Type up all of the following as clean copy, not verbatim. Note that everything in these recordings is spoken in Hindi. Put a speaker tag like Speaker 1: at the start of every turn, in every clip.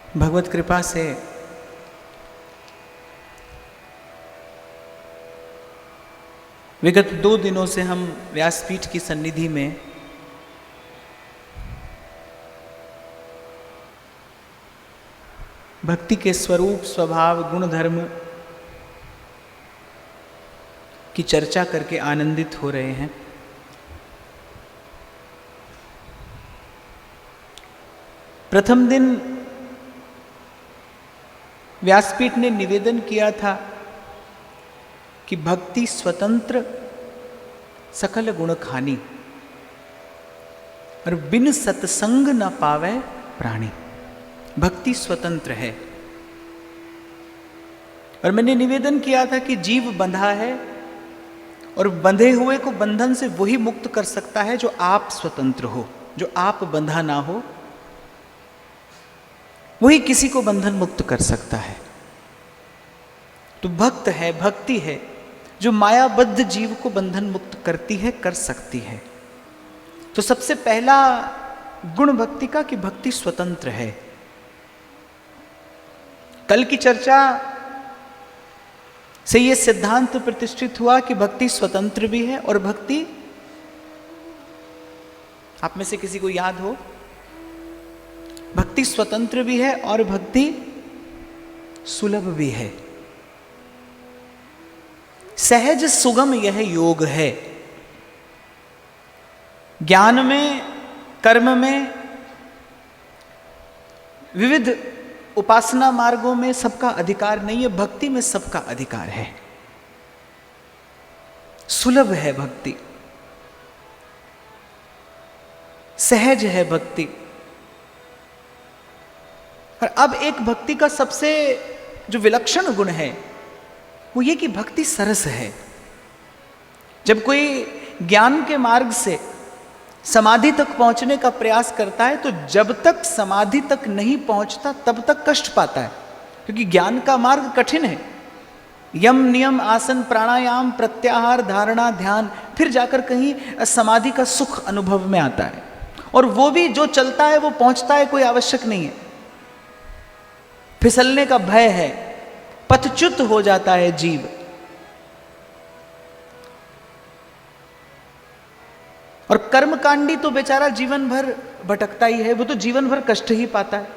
Speaker 1: भगवत कृपा से विगत 2 दिनों से हम व्यासपीठ की सन्निधि में भक्ति के स्वरूप, स्वभाव, गुण, धर्म की चर्चा करके आनंदित हो रहे हैं। प्रथम दिन व्यासपीठ ने निवेदन किया था कि भक्ति स्वतंत्र सकल गुण खानी और बिन सत्संग न पावे प्राणी। भक्ति स्वतंत्र है। और मैंने निवेदन किया था कि जीव बंधा है और बंधे हुए को बंधन से वही मुक्त कर सकता है जो आप स्वतंत्र हो, जो आप बंधा ना हो, वही किसी को बंधन मुक्त कर सकता है। तो भक्त है, भक्ति है जो मायाबद्ध जीव को बंधन मुक्त करती है, कर सकती है। तो सबसे पहला गुण भक्ति का कि भक्ति स्वतंत्र है। कल की चर्चा से यह सिद्धांत प्रतिष्ठित हुआ कि भक्ति स्वतंत्र भी है और भक्ति, आप में से किसी को याद हो, भक्ति स्वतंत्र भी है और भक्ति सुलभ भी है। सहज सुगम यह योग है। ज्ञान में, कर्म में, विविध उपासना मार्गों में सबका अधिकार नहीं है, भक्ति में सबका अधिकार है। सुलभ है भक्ति, सहज है भक्ति। और अब एक भक्ति का सबसे जो विलक्षण गुण है वो ये कि भक्ति सरस है। जब कोई ज्ञान के मार्ग से समाधि तक पहुंचने का प्रयास करता है तो जब तक समाधि तक नहीं पहुंचता तब तक कष्ट पाता है, क्योंकि ज्ञान का मार्ग कठिन है। यम, नियम, आसन, प्राणायाम, प्रत्याहार, धारणा, ध्यान, फिर जाकर कहीं समाधि का सुख अनुभव में आता है। और वो भी जो चलता है वो पहुंचता है, कोई आवश्यक नहीं है। फिसलने का भय है, पथच्युत हो जाता है जीव। और कर्मकांडी तो बेचारा जीवन भर भटकता ही है, वो तो जीवन भर कष्ट ही पाता है।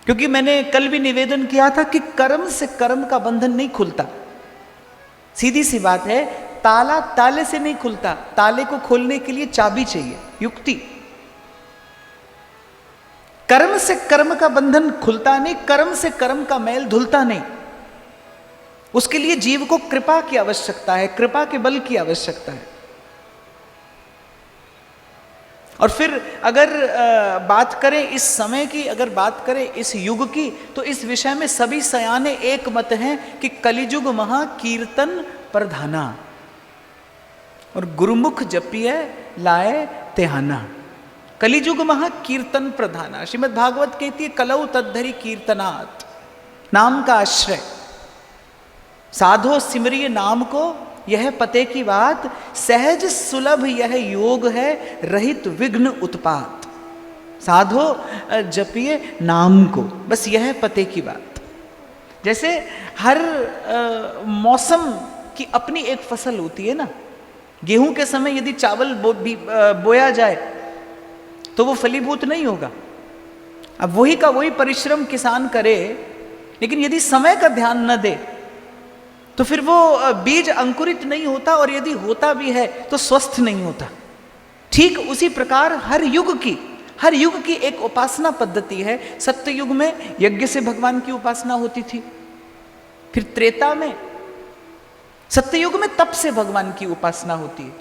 Speaker 1: क्योंकि मैंने कल भी निवेदन किया था कि कर्म से कर्म का बंधन नहीं खुलता। सीधी सी बात है, ताला ताले से नहीं खुलता, ताले को खोलने के लिए चाबी चाहिए, युक्ति। कर्म से कर्म का बंधन खुलता नहीं, कर्म से कर्म का मैल धुलता नहीं। उसके लिए जीव को कृपा की आवश्यकता है, कृपा के बल की आवश्यकता है। और फिर अगर बात करें इस समय की, अगर बात करें इस युग की, तो इस विषय में सभी सयाने एक मत हैं कि कलिजुग महा कीर्तन प्रधाना और गुरुमुख जपिए लाए तेहाना। कलिजुग महा कीर्तन प्रधाना। श्रीमद् भागवत कहती है कलौ तद्धरि कीर्तनात्, नाम का आश्रय। साधो सिमरिय नाम को, यह पते की बात, सहज सुलभ यह योग है, रहित विघ्न उत्पात। साधो जपिए नाम को, बस यह पते की बात। जैसे हर मौसम की अपनी एक फसल होती है ना। गेहूं के समय यदि चावल बोया जाए तो वो फलीभूत नहीं होगा। अब वही का वही परिश्रम किसान करे, लेकिन यदि समय का ध्यान न दे तो फिर वो बीज अंकुरित नहीं होता, और यदि होता भी है तो स्वस्थ नहीं होता। ठीक उसी प्रकार हर युग की एक उपासना पद्धति है। सत्य युग में यज्ञ से भगवान की उपासना होती थी, फिर त्रेता में, सत्ययुग में तप से भगवान की उपासना होती है,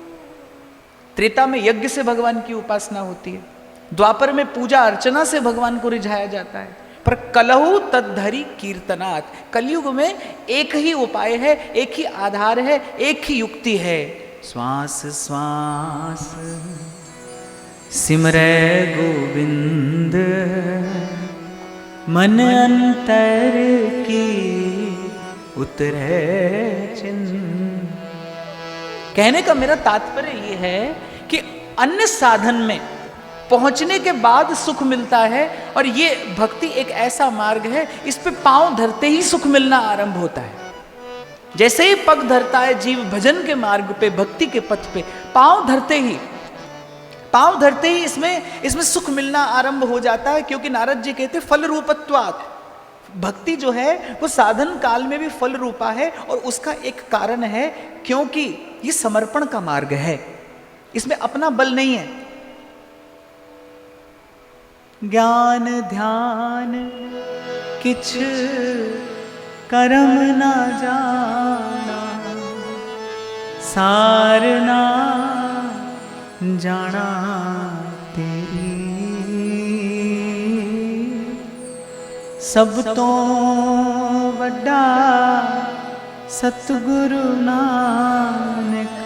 Speaker 1: त्रेता में यज्ञ से भगवान की उपासना होती है, द्वापर में पूजा अर्चना से भगवान को रिझाया जाता है। पर कलहु तद्धरि कीर्तनात्, कलयुग में एक ही उपाय है, एक ही आधार है, एक ही युक्ति है। श्वास श्वास सिमरै गोविंद, मन अंतर की उतरे चिन्ह। कहने का मेरा तात्पर्य यह है कि अन्य साधन में पहुंचने के बाद सुख मिलता है। और ये भक्ति एक ऐसा मार्ग है, इस पे पांव धरते ही सुख मिलना आरंभ होता है। जैसे ही पग धरता है जीव भजन के मार्ग पे, भक्ति के पथ पे, पांव धरते ही इसमें सुख मिलना आरंभ हो जाता है। क्योंकि नारद जी कहते फल रूपत्वात्, भक्ति जो है वो साधन काल में भी फल रूपा है। और उसका एक कारण है, क्योंकि ये समर्पण का मार्ग है, इसमें अपना बल नहीं है। ज्ञान ध्यान किछ करम ना जाना, सार ना जाना तेरी, सब तो वड्डा सतगुरु नानक,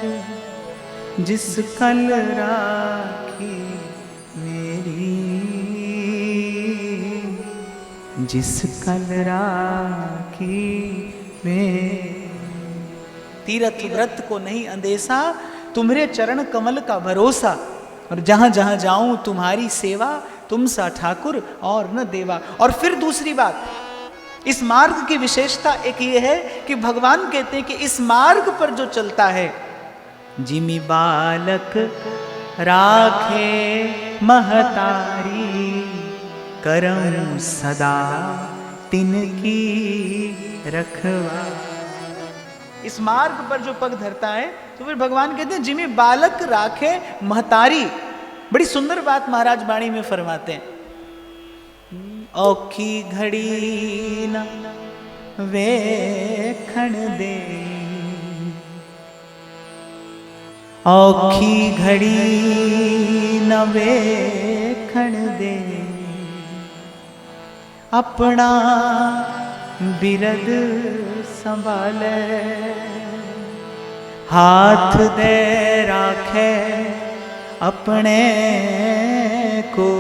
Speaker 1: जिस कल राखी मेरी, जिस कल राखी में। तीर्थ व्रत को नहीं अंदेशा, तुम्हारे चरण कमल का भरोसा। और जहां जहां जाऊं तुम्हारी सेवा, तुम सा ठाकुर और न देवा। और फिर दूसरी बात, इस मार्ग की विशेषता एक ये है कि भगवान कहते हैं कि इस मार्ग पर जो चलता है, जिमि बालक राखे महतारी, करम सदा तिनकी रखवा। इस मार्ग पर जो पग धरता है, तो फिर भगवान कहते हैं जिमि बालक राखे महतारी। बड़ी सुंदर बात महाराज वाणी में फरमाते हैं, औखी घड़ी न वेखण दे, औखी घड़ी न वेखण दे, अपना बिरद संभाले, हाथ दे राखे अपने को,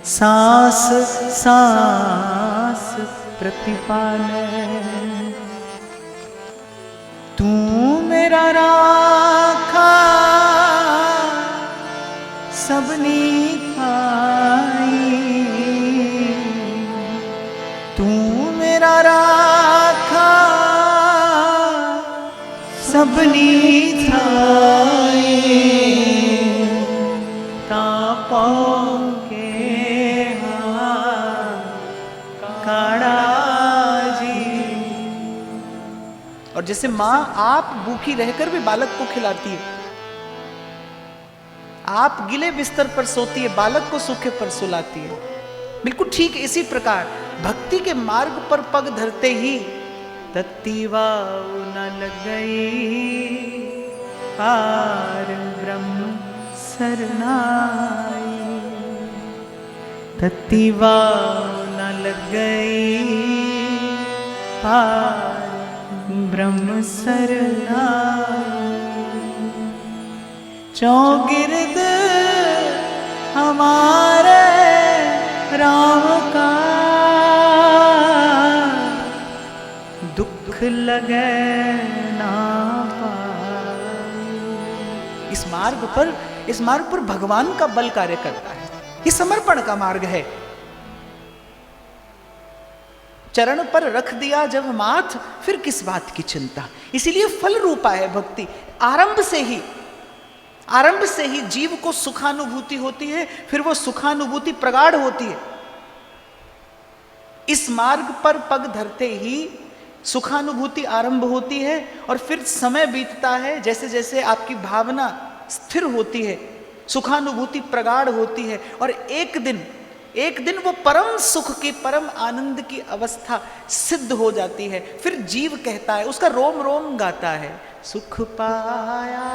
Speaker 1: सांस सांस प्रतिपाले। तू मेरा राखा सबनी थाई, तू मेरा राखा सबनी थाई, तापों के काड़ा जी। और जैसे माँ आप भूखी रहकर भी बालक को खिलाती है, आप गिले बिस्तर पर सोती है, बालक को सूखे पर सुलाती है, बिल्कुल ठीक इसी प्रकार भक्ति के मार्ग पर पग धरते ही तत्ती वाव न लग गई, पार ब्रह्म सरनाई, तत्ती वाव न लग गई, पार ब्रह्म सरनाई। चौगिर्द हमारे राम का, दुख लगे ना पाए। इस मार्ग पर भगवान का बल कार्य करता है। ये समर्पण का मार्ग है। चरण पर रख दिया जब माथ, फिर किस बात की चिंता। इसीलिए फल रूपा है भक्ति। आरंभ से ही जीव को सुखानुभूति होती है, फिर वो सुखानुभूति प्रगाढ़ होती है। इस मार्ग पर पग धरते ही सुखानुभूति आरंभ होती है, और फिर समय बीतता है, जैसे जैसे आपकी भावना स्थिर होती है, सुखानुभूति प्रगाढ़ होती है, और एक दिन वो परम सुख की, परम आनंद की अवस्था सिद्ध हो जाती है। फिर जीव कहता है, उसका रोम रोम गाता है, सुख पाया,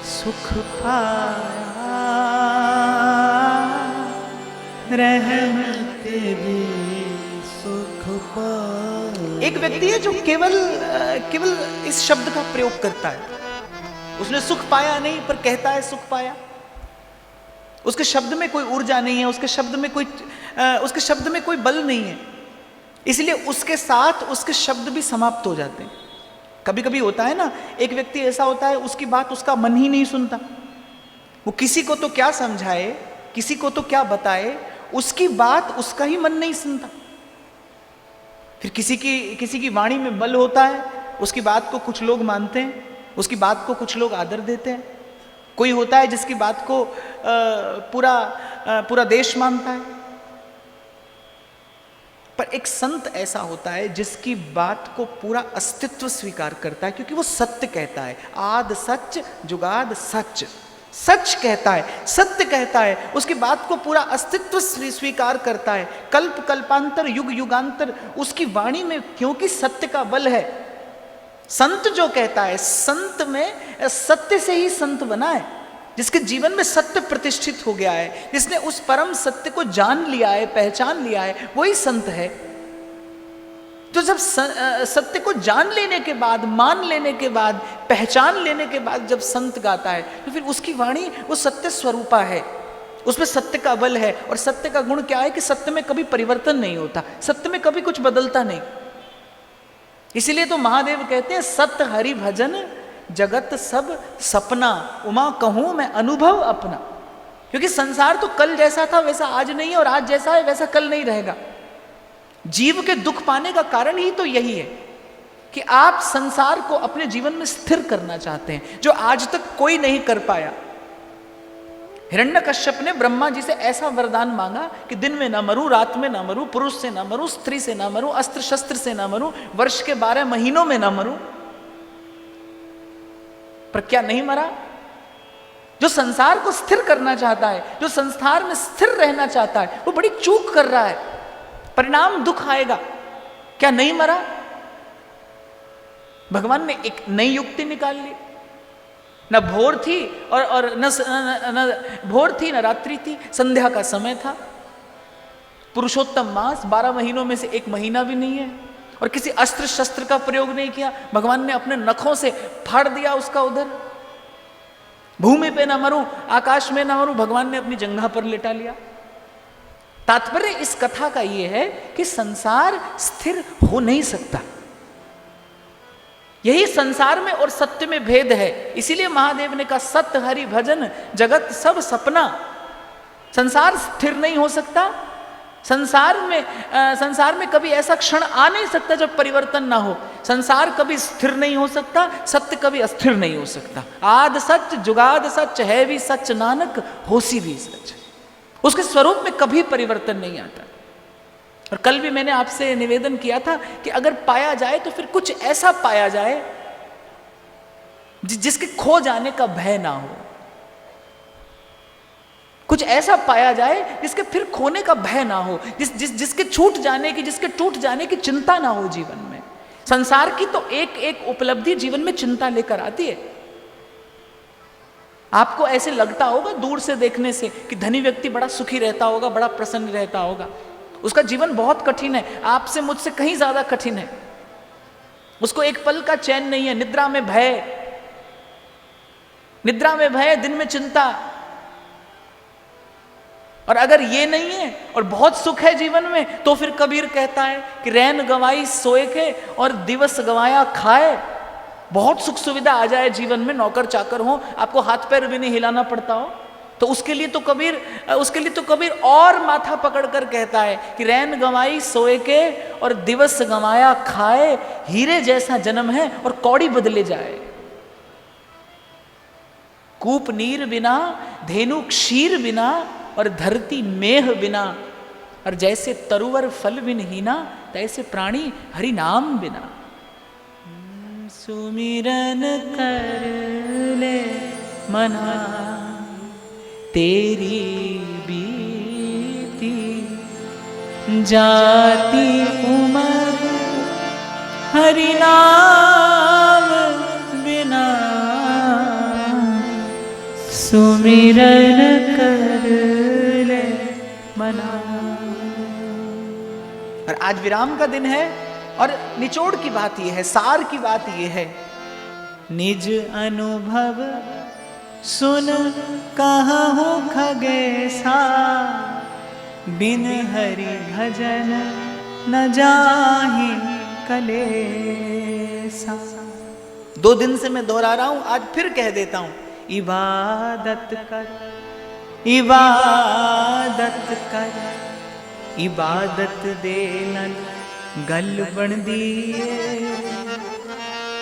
Speaker 1: सुख पाया, रहमत भी सुख पाया। एक व्यक्ति है जो केवल इस शब्द का प्रयोग करता है। उसने सुख पाया नहीं, पर कहता है सुख पाया। उसके शब्द में कोई ऊर्जा नहीं है, उसके शब्द में कोई बल नहीं है, इसलिए उसके साथ उसके शब्द भी समाप्त हो जाते हैं। कभी कभी होता है ना, एक व्यक्ति ऐसा होता है उसकी बात उसका मन ही नहीं सुनता, वो किसी को तो क्या समझाए, किसी को तो क्या बताए, उसकी बात उसका ही मन नहीं सुनता। फिर किसी की वाणी में बल होता है, उसकी बात को कुछ लोग मानते हैं, उसकी बात को कुछ लोग आदर देते हैं। कोई होता है जिसकी बात को पूरा देश मानता है। पर एक संत ऐसा होता है जिसकी बात को पूरा अस्तित्व स्वीकार करता है, क्योंकि वो सत्य कहता है। आद सच जुगाद सच, सच कहता है, सत्य कहता है, उसकी बात को पूरा अस्तित्व स्वीकार करता है। कल्प कल्पांतर युग युगांतर उसकी वाणी में, क्योंकि सत्य का बल है। संत जो कहता है, संत में सत्य से ही संत बना है, जिसके जीवन में सत्य प्रतिष्ठित हो गया है, जिसने उस परम सत्य को जान लिया है, पहचान लिया है, वही संत है। तो जब सत्य को जान लेने के बाद, मान लेने के बाद, पहचान लेने के बाद जब संत गाता है, तो फिर उसकी वाणी वो सत्य स्वरूपा है, उसमें सत्य का बल है। और सत्य का गुण क्या है कि सत्य में कभी परिवर्तन नहीं होता, सत्य में कभी कुछ बदलता नहीं। इसीलिए तो महादेव कहते हैं, सत्य हरि भजन जगत सब सपना, उमा कहूं मैं अनुभव अपना। क्योंकि संसार तो कल जैसा था वैसा आज नहीं है, और आज जैसा है वैसा कल नहीं रहेगा। जीव के दुख पाने का कारण ही तो यही है कि आप संसार को अपने जीवन में स्थिर करना चाहते हैं, जो आज तक कोई नहीं कर पाया। हिरण्यकश्यप ने ब्रह्मा जी से ऐसा वरदान मांगा कि दिन में ना मरूं, रात में ना मरूं, पुरुष से ना मरूं, स्त्री से ना मरूं, अस्त्र शस्त्र से ना मरूं, वर्ष के 12 महीनों में ना मरूं। पर क्या नहीं मरा? जो संसार को स्थिर करना चाहता है, जो संसार में स्थिर रहना चाहता है, वो बड़ी चूक कर रहा है, परिणाम दुख आएगा। क्या नहीं मरा? भगवान ने एक नई युक्ति निकाल ली। न भोर थी और न भोर थी न रात्रि थी, संध्या का समय था। पुरुषोत्तम मास 12 महीनों में से एक महीना भी नहीं है, और किसी अस्त्र शस्त्र का प्रयोग नहीं किया। भगवान ने अपने नखों से फाड़ दिया उसका उधर। भूमि पे ना मरूं, आकाश में ना मरूं, भगवान ने अपनी जंघा पर लेटा लिया। तात्पर्य इस कथा का यह है कि संसार स्थिर हो नहीं सकता। यही संसार में और सत्य में भेद है। इसीलिए महादेव ने कहा, सत्य हरि भजन जगत सब सपना। संसार स्थिर नहीं हो सकता। संसार में कभी ऐसा क्षण आ नहीं सकता जब परिवर्तन ना हो। संसार कभी स्थिर नहीं हो सकता, सत्य कभी अस्थिर नहीं हो सकता। आद सच जुगाद सच, है भी सच नानक होसी भी सच। उसके स्वरूप में कभी परिवर्तन नहीं आता। और कल भी मैंने आपसे निवेदन किया था कि अगर पाया जाए तो फिर कुछ ऐसा पाया जाए जिसके खो जाने का भय ना हो। कुछ ऐसा पाया जाए जिसके फिर खोने का भय ना हो, जिसके छूट जाने की, जिसके टूट जाने की चिंता ना हो जीवन में। संसार की तो एक एक उपलब्धि जीवन में चिंता लेकर आती है। आपको ऐसे लगता होगा दूर से देखने से कि धनी व्यक्ति बड़ा सुखी रहता होगा, बड़ा प्रसन्न रहता होगा। उसका जीवन बहुत कठिन है, आपसे मुझसे कहीं ज्यादा कठिन है। उसको एक पल का चैन नहीं है, निद्रा में भय, दिन में चिंता। और अगर ये नहीं है और बहुत सुख है जीवन में, तो फिर कबीर कहता है कि रैन गंवाई सोए के और दिवस गंवाया खाए। बहुत सुख सुविधा आ जाए जीवन में, नौकर चाकर हो, आपको हाथ पैर भी नहीं हिलाना पड़ता हो, तो उसके लिए तो कबीर और माथा पकड़कर कहता है कि रैन गंवाई सोए के और दिवस गंवाया खाए। हीरे जैसा जन्म है और कौड़ी बदले जाए। कूप नीर बिना, धेनु क्षीर बिना, और धरती मेह बिना। और जैसे तरुवर फल बिन हीना, तैसे प्राणी हरि नाम बिना। सुमिरन कर ले मना, तेरी बीती जाती उमर, हरि नाम बिना। सुमिरन कर ले मना। और आज विराम का दिन है, और निचोड़ की बात यह है, सार की बात यह है, निज अनुभव सुन कहूं खगेसा, बिन हरि भजन न जाहि कलेसा। 2 दिन से मैं दोहरा रहा हूं, आज फिर कह देता हूं, इबादत कर, इबादत कर, इबादत दे नाल गल बनदी है,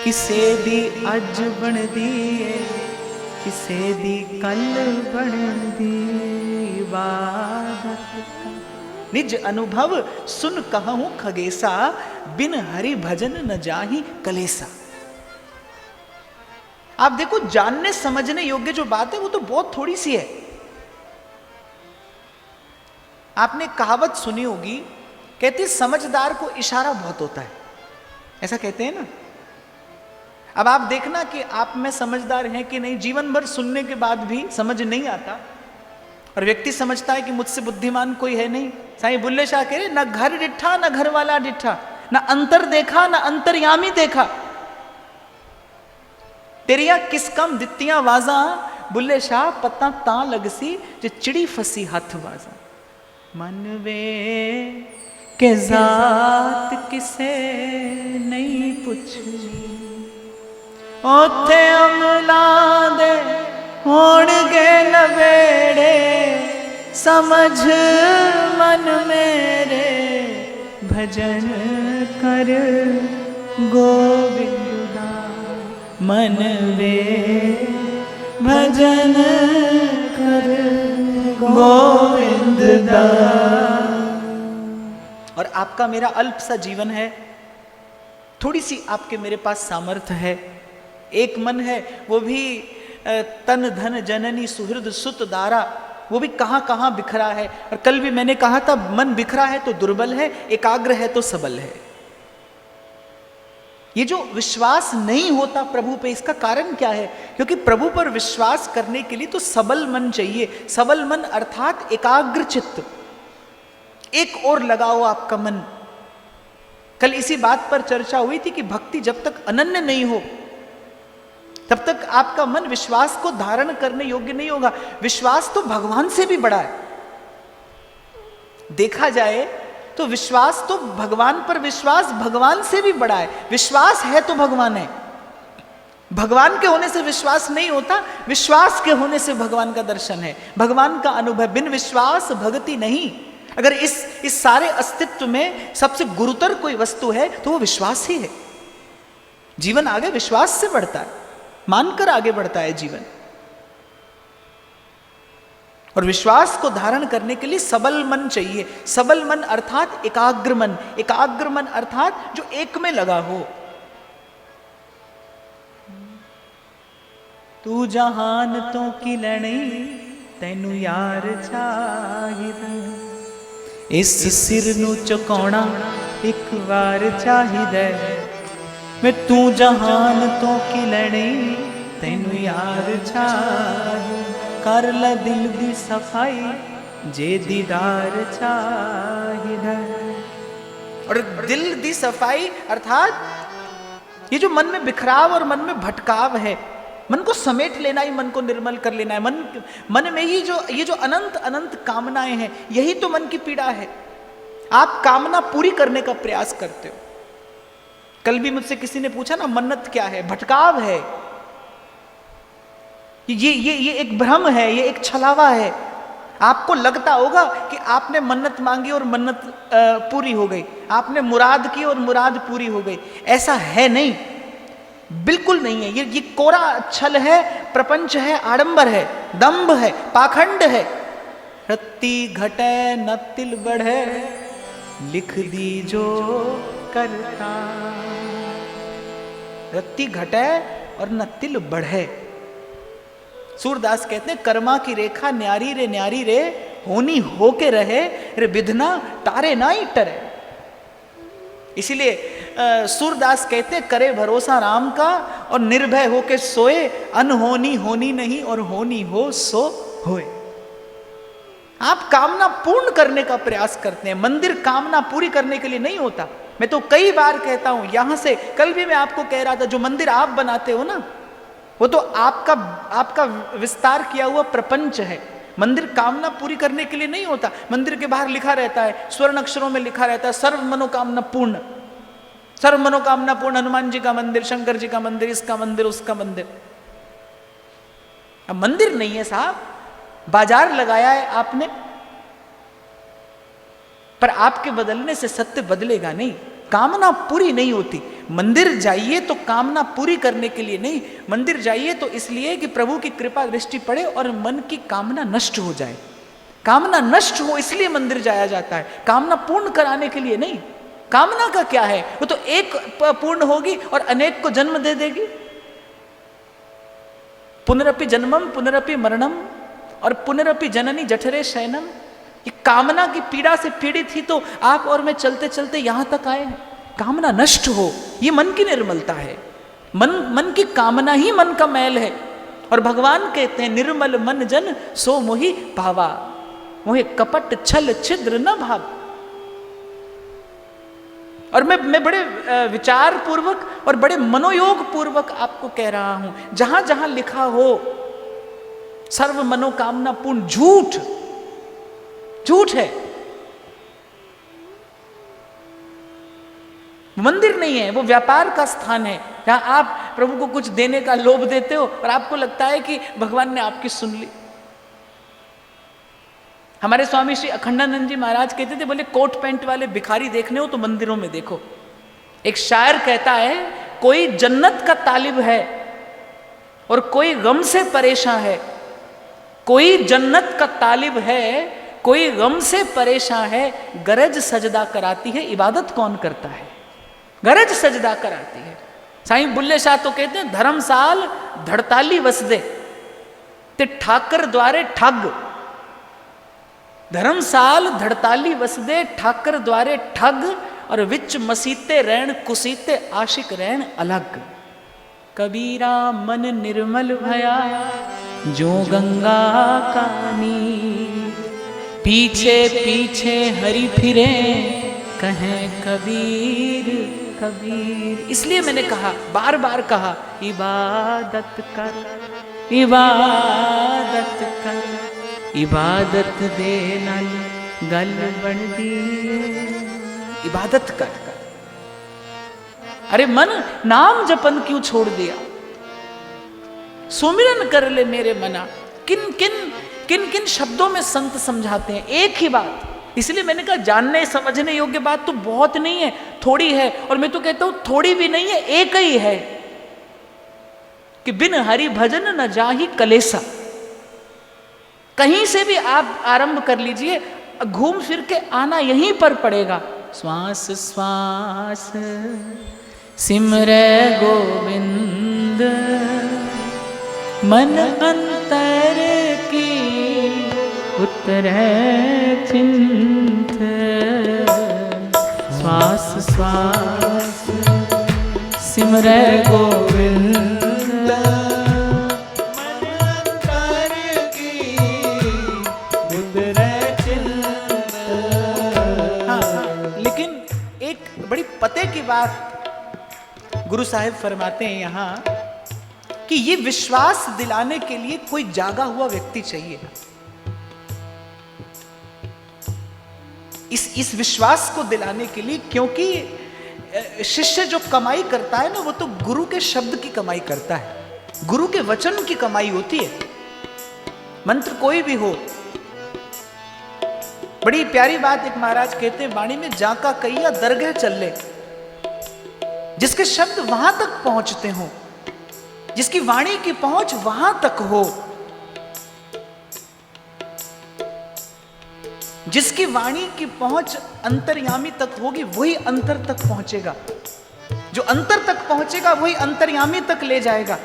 Speaker 1: किसे दी अज बनदी है, किसे दी कल बनदी, इबादत कर। निज अनुभव सुन कहूं खगेसा, बिन हरि भजन न जाहि कलेसा। आप देखो, जानने समझने योग्य जो बात है वो तो बहुत थोड़ी सी है। आपने कहावत सुनी होगी, कहते समझदार को इशारा बहुत होता है, ऐसा कहते हैं ना। अब आप देखना कि आप में समझदार हैं कि नहीं, जीवन भर सुनने के बाद भी समझ नहीं आता और व्यक्ति समझता है कि मुझसे बुद्धिमान कोई है नहीं। साईं बुल्ले शाह कह रहे, ना घर डिठा ना घर वाला डिठा, ना अंतर देखा ना अंतर्यामी देखा, तेरिया किस कम दित्तियां वाजा, बुल्ले शाह पता तां लगसी जे चिड़ी फसी हथ वाजा। मन वे के जात किसे नहीं पुछनी, ओथे अमला दे होणगे नवेड़े, समझ मन मेरे भजन कर गोविंद दा, मन वे भजन कर गोविंद दा। और आपका मेरा अल्प सा जीवन है, थोड़ी सी आपके मेरे पास सामर्थ्य है, एक मन है, वो भी तन धन जननी सुहृद सुत दारा, वो भी कहां कहां बिखरा है। और कल भी मैंने कहा था, मन बिखरा है तो दुर्बल है, एकाग्र है तो सबल है। ये जो विश्वास नहीं होता प्रभु पे, इसका कारण क्या है? क्योंकि प्रभु पर विश्वास करने के लिए तो सबल मन चाहिए। सबल मन अर्थात एकाग्र चित्त, एक और लगाओ आपका मन। कल इसी बात पर चर्चा हुई थी कि भक्ति जब तक अनन्य नहीं हो तब तक आपका मन विश्वास को धारण करने योग्य नहीं होगा। विश्वास तो भगवान से भी बड़ा है। देखा जाए तो विश्वास तो भगवान पर विश्वास भगवान से भी बड़ा है। विश्वास है तो भगवान है। भगवान के होने से विश्वास नहीं होता, विश्वास के होने से भगवान का दर्शन है, भगवान का अनुभव। बिन विश्वास भगति नहीं। अगर इस सारे अस्तित्व में सबसे गुरुतर कोई वस्तु है तो वो विश्वास ही है। जीवन आगे विश्वास से बढ़ता है, मानकर आगे बढ़ता है जीवन। और विश्वास को धारण करने के लिए सबल मन चाहिए। सबल मन अर्थात एकाग्र मन। एकाग्र मन अर्थात जो एक में लगा हो। तू जहान तो की लड़ी तैनू यार चाहिदा, इस सिर नू चुकाउणा एक बार चाहिदा। मैं तू जहान तो की लड़ी तैनू यार चाहिदा, कर ले दिल दी सफाई जे दीदार चाहिदा। और दिल दी सफाई अर्थात ये जो मन में बिखराव और मन में भटकाव है, मन को समेट लेना ही, मन को निर्मल कर लेना है। मन में ही ये जो अनंत अनंत कामनाएं हैं, यही तो मन की पीड़ा है। आप कामना पूरी करने का प्रयास करते हो। कल भी मुझसे किसी ने पूछा ना, मन्नत क्या है? भटकाव है। ये एक भ्रम है, ये एक छलावा है। आपको लगता होगा कि आपने मन्नत मांगी और मन्नत पूरी हो गई, आपने मुराद की और मुराद पूरी हो गई। ऐसा है नहीं, बिल्कुल नहीं है। ये कोरा छल है, प्रपंच है, आडंबर है, दंभ है, पाखंड है। रत्ती घटे न तिल बढ़े, लिख दी जो करता। रत्ती घटे और न तिल बढ़े। सूरदास कहते हैं, कर्मा की रेखा न्यारी रे होनी होके रहे, रे विधना तारे ना ही टरे। इसीलिए सूरदास कहते हैं, करे भरोसा राम का और निर्भय होके सोए, अनहोनी होनी नहीं और होनी हो सो होए। आप कामना पूर्ण करने का प्रयास करते हैं। मंदिर कामना पूरी करने के लिए नहीं होता। मैं तो कई बार कहता हूं यहां से, कल भी मैं आपको कह रहा था, जो मंदिर आप बनाते हो ना, वो तो आपका विस्तार किया हुआ प्रपंच है। मंदिर कामना पूरी करने के लिए नहीं होता। मंदिर के बाहर लिखा रहता है, स्वर्ण अक्षरों में लिखा रहता है, सर्व मनोकामना पूर्ण। सर्व मनोकामना पूर्ण, हनुमान जी का मंदिर, शंकर जी का मंदिर, इसका मंदिर, उसका मंदिर। अब मंदिर नहीं है साहब, बाजार लगाया है आपने, पर आपके बदलने से सत्य बदलेगा नहीं, कामना पूरी नहीं होती। मंदिर जाइए तो कामना पूरी करने के लिए नहीं, मंदिर जाइए तो इसलिए कि प्रभु की कृपा दृष्टि पड़े और मन की कामना नष्ट हो जाए। कामना नष्ट हो इसलिए मंदिर जाया जाता है, कामना पूर्ण कराने के लिए नहीं। कामना का क्या है, वो तो एक पूर्ण होगी और अनेक को जन्म दे देगी। पुनरपि जन्मम पुनरपि मरणम और पुनरपि जननी जठरे शयनम। ये कामना की पीड़ा से पीड़ित ही तो आप और मैं चलते चलते यहां तक आए हैं। कामना नष्ट हो, ये मन की निर्मलता है। मन की कामना ही मन का मैल है। और भगवान कहते हैं निर्मल मन जन सो मोहि भावा, मोहे कपट छल छिद्र न भाव। और मैं बड़े विचार पूर्वक और बड़े मनोयोग पूर्वक आपको कह रहा हूं, जहां जहां लिखा हो सर्व मनोकामना पूर्ण, झूठ झूठ है। मंदिर नहीं है, वो व्यापार का स्थान है, जहां आप प्रभु को कुछ देने का लोभ देते हो और आपको लगता है कि भगवान ने आपकी सुन ली। हमारे स्वामी श्री अखंडानंद जी महाराज कहते थे, बोले कोट पैंट वाले भिखारी देखने हो तो मंदिरों में देखो। एक शायर कहता है, कोई जन्नत का तालिब है और कोई गम से परेशान है। कोई जन्नत का तालिब है, कोई गम से परेशान है, गरज सजदा कराती है, इबादत कौन करता है? गरज सजदा कराती है। साईं बुल्ले शाह तो कहते हैं, धर्मसाल धड़ताली वसदे ते ठाकर द्वारे ठग। धर्मसाल धड़ताली वसदे ठाकर द्वारे ठग, और विच मसीते रैन कुसीते आशिक रैन अलग। कबीरा मन निर्मल भया जो गंगा का नीर, पीछे पीछे हरि फिरे कहें कबीर कबीर। इसलिए मैंने कहा, बार बार कहा, इबादत कर इबादत कर, इबादत दे नल गल बन दिए। इबादत कर। अरे मन, नाम जपन क्यों छोड़ दिया? सुमिरन कर ले मेरे मना। किन किन किन किन शब्दों में संत समझाते हैं एक ही बात। इसलिए मैंने कहा, जानने समझने योग्य बात तो बहुत नहीं है, थोड़ी है। और मैं तो कहता हूं थोड़ी भी नहीं है, एक ही है कि बिन हरि भजन न जाहि कलेसा। कहीं से भी आप आरंभ कर लीजिए, घूम फिर के आना यहीं पर पड़ेगा। श्वास श्वास सिमरे गोविंद, मन अंतर की उतरे चिंत। श्वास श्वास सिमरे गोविंद, मन अंतर की उतरे चिंत। हाँ, लेकिन एक बड़ी पते की बात गुरु साहिब फरमाते हैं यहां, कि ये विश्वास दिलाने के लिए कोई जागा हुआ व्यक्ति चाहिए। इस विश्वास को दिलाने के लिए, क्योंकि शिष्य जो कमाई करता है ना, वो तो गुरु के शब्द की कमाई करता है, गुरु के वचन की कमाई होती है। मंत्र कोई भी हो। बड़ी प्यारी बात एक महाराज कहते हैं वाणी में, जाका कैया दरगह चले। जिसके शब्द वहां तक पहुंचते हो, जिसकी वाणी की पहुंच वहां तक हो, जिसकी वाणी की पहुंच अंतर्यामी तक होगी, वही अंतर तक पहुंचेगा। जो अंतर तक पहुंचेगा वही अंतर्यामी तक ले जाएगा।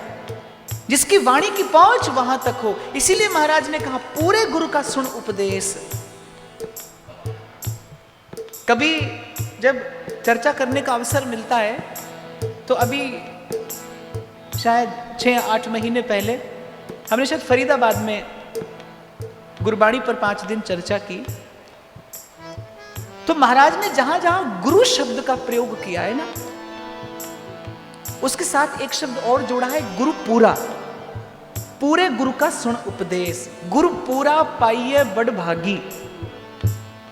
Speaker 1: जिसकी वाणी की पहुंच वहां तक हो। इसीलिए महाराज ने कहा, पूरे गुरु का सुन उपदेश। कभी जब चर्चा करने का अवसर मिलता है, तो अभी शायद 6-8 महीने पहले हमने शायद फरीदाबाद में गुरबाणी पर 5 दिन चर्चा की। तो महाराज ने जहां जहां गुरु शब्द का प्रयोग किया है ना, उसके साथ एक शब्द और जोड़ा है, गुरु पूरा। पूरे गुरु का सुन उपदेश। गुरु पूरा पाइए बड़ भागी।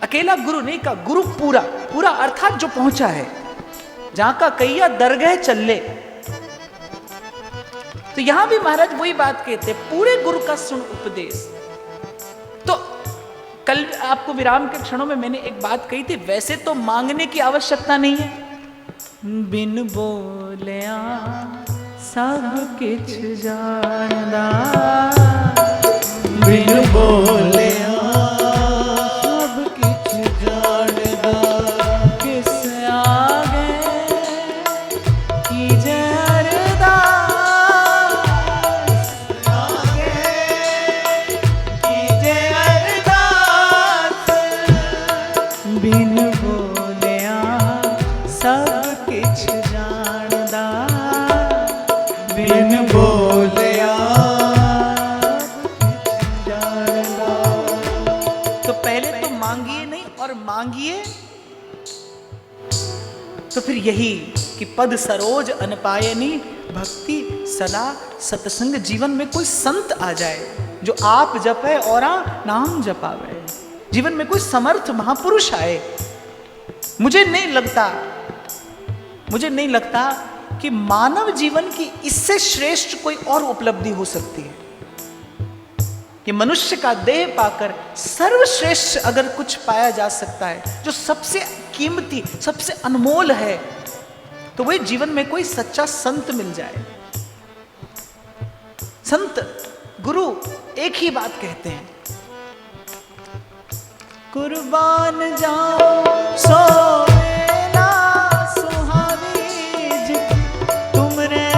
Speaker 1: अकेला गुरु नहीं कहा, गुरु पूरा। पूरा अर्थात जो पहुंचा है, जहां का कैया दरगह चले। तो यहां भी महाराज वही बात कहते, पूरे गुरु का सुन उपदेश। तो कल आपको विराम के क्षणों में मैंने एक बात कही थी, वैसे तो मांगने की आवश्यकता नहीं है, बिन बोलिया सब किछ जानदा,
Speaker 2: बिन बोलिया सब किछ जानदा,
Speaker 1: किस आगे कीजे अरदास,
Speaker 2: आगे कीजे अरदास,
Speaker 1: बिन बोलिया सब किछ जानदा,
Speaker 2: बिन बोलिया
Speaker 1: तो पहले तो मांगिए नहीं, और मांगिए तो फिर यही कि पद सरोज अनपायनी, भक्ति सदा सत्संग, जीवन में कोई संत आ जाए जो आप जपे और नाम जपावे, जीवन में कोई समर्थ महापुरुष आए। मुझे नहीं लगता कि मानव जीवन की इससे श्रेष्ठ कोई और उपलब्धि हो सकती है कि मनुष्य का देह पाकर सर्वश्रेष्ठ अगर कुछ पाया जा सकता है, जो सबसे कीमती सबसे अनमोल है, तो वही जीवन में कोई सच्चा संत मिल जाए। संत गुरु एक ही बात कहते हैं, कुर्बान जाओ सो मेरा सुहावी जित तुमरे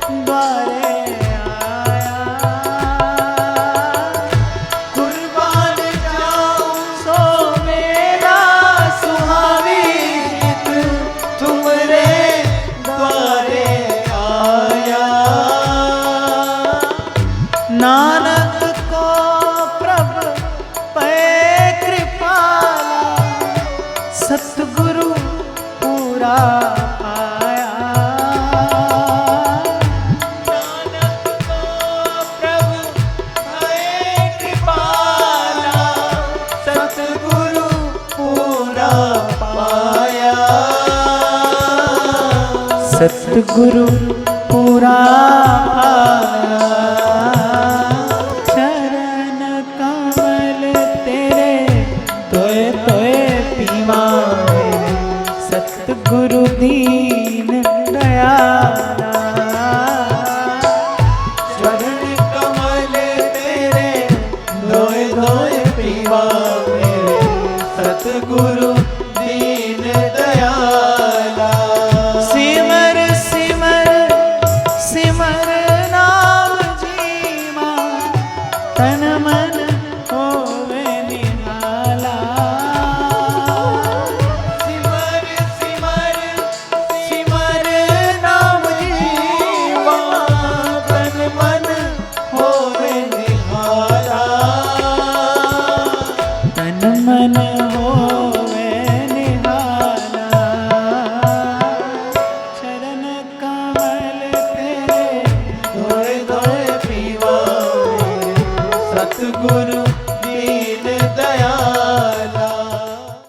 Speaker 1: द्वारे आया, कुर्बान जाओ सो मेरा सुहावी जित तुमरे द्वारे आया, नानक को प्रभु पै कृपाला, सतगुरु पूरा पाया,
Speaker 2: नानक को प्रभु भय कृपाला, सतगुरु पूरा पाया,
Speaker 1: सतगुरु पूरा पाया, चरण कमल तेरे तोय तोय पीवा, सतगुरु दीन दयाला,
Speaker 2: चरण कमल तेरे धोए धोए पीवा मेरे, सतगुरु दीन दयाला,
Speaker 1: सिमर सिमर सिमर नाम जीवा, तन मन होवे निहाला,
Speaker 2: सिमर सिमर सिमर नाम जीवा, तन मन होवे निहारा,
Speaker 1: तन मन हो